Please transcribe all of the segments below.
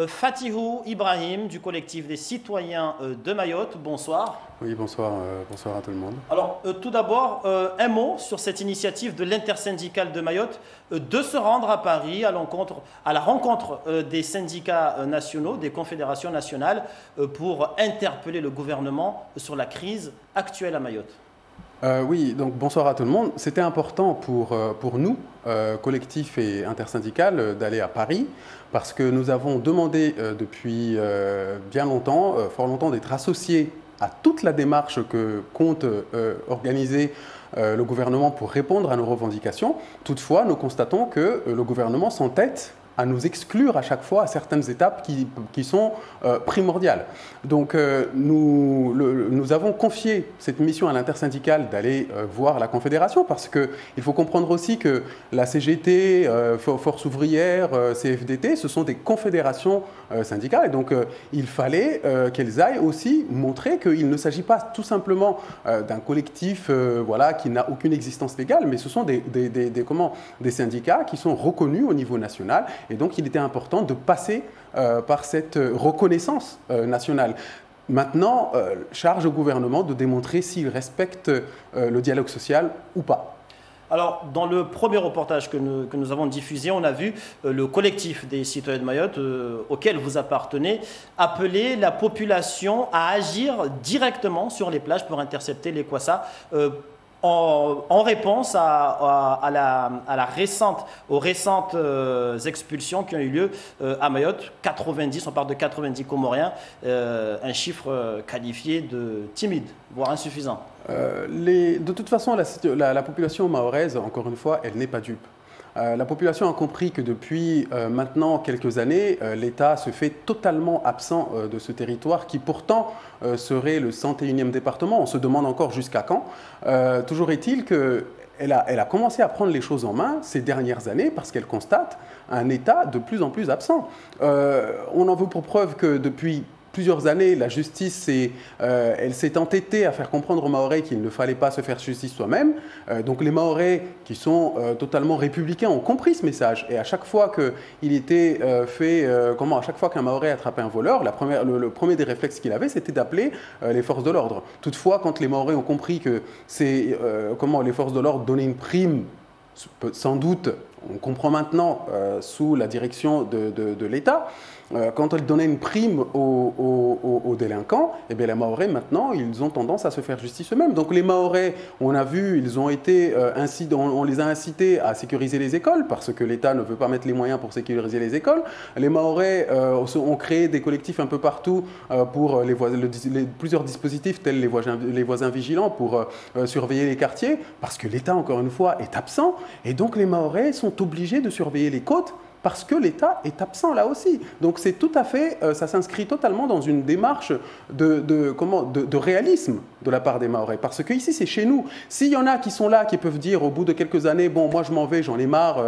Fatihou Ibrahim du collectif des citoyens de Mayotte. Bonsoir. Oui, bonsoir, bonsoir à tout le monde. Alors, tout d'abord, un mot sur cette initiative de l'intersyndicale de Mayotte de se rendre à Paris à la rencontre des syndicats nationaux, des confédérations nationales, pour interpeller le gouvernement sur la crise actuelle à Mayotte. Oui, donc bonsoir à tout le monde. C'était important pour nous, collectif et intersyndical, d'aller à Paris parce que nous avons demandé depuis bien longtemps, fort longtemps, d'être associés à toute la démarche que compte organiser le gouvernement pour répondre à nos revendications. Toutefois, nous constatons que le gouvernement s'entête à nous exclure à chaque fois à certaines étapes qui sont primordiales. Donc nous avons confié cette mission à l'intersyndicale d'aller voir la Confédération parce qu'il faut comprendre aussi que la CGT, Force ouvrière, CFDT, ce sont des confédérations syndicales et donc il fallait qu'elles aillent aussi montrer qu'il ne s'agit pas tout simplement d'un collectif voilà, qui n'a aucune existence légale, mais ce sont des syndicats qui sont reconnus au niveau national. Et donc, il était important de passer par cette reconnaissance nationale. Maintenant, charge au gouvernement de démontrer s'il respecte le dialogue social ou pas. Alors, dans le premier reportage que nous avons diffusé, on a vu le collectif des citoyens de Mayotte, auquel vous appartenez, appeler la population à agir directement sur les plages pour intercepter les kwassa. En réponse aux récentes expulsions qui ont eu lieu à Mayotte, 90, on parle de 90 Comoriens, un chiffre qualifié de timide, voire insuffisant. De toute façon, la population mahoraise, encore une fois, elle n'est pas dupe. La population a compris que depuis maintenant quelques années, l'État se fait totalement absent de ce territoire qui pourtant serait le 101e département. On se demande encore jusqu'à quand. Toujours est-il qu'elle a commencé à prendre les choses en main ces dernières années parce qu'elle constate un État de plus en plus absent. On en veut pour preuve que depuis plusieurs années, la justice elle s'est entêtée à faire comprendre aux Mahorais qu'il ne fallait pas se faire justice soi-même. Donc les Mahorais, qui sont totalement républicains, ont compris ce message. Et à chaque fois qu'il était à chaque fois qu'un Mahorais attrapait un voleur, le premier des réflexes qu'il avait, c'était d'appeler les forces de l'ordre. Toutefois, quand les Mahorais ont compris que les forces de l'ordre donnaient une prime, sans doute, on comprend maintenant, sous la direction de l'État, quand elles donnaient une prime aux délinquants, eh bien les Mahorais, maintenant, ils ont tendance à se faire justice eux-mêmes. Donc les Mahorais, on a vu, on les a incités à sécuriser les écoles, parce que l'État ne veut pas mettre les moyens pour sécuriser les écoles. Les Mahorais ont créé des collectifs un peu partout pour plusieurs dispositifs, tels les voisins vigilants, pour surveiller les quartiers, parce que l'État, encore une fois, est absent. Et donc les Mahorais sont obligés de surveiller les côtes, parce que l'État est absent là aussi. Donc c'est tout à fait, ça s'inscrit totalement dans une démarche de réalisme de la part des Mahorais. Parce que ici c'est chez nous. S'il y en a qui sont là, qui peuvent dire au bout de quelques années, bon moi je m'en vais, j'en ai marre,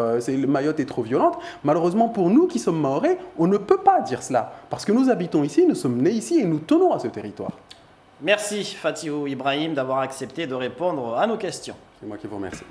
Mayotte est trop violente, malheureusement pour nous qui sommes Mahorais, on ne peut pas dire cela. Parce que nous habitons ici, nous sommes nés ici et nous tenons à ce territoire. Merci Fatihou Ibrahim d'avoir accepté de répondre à nos questions. C'est moi qui vous remercie.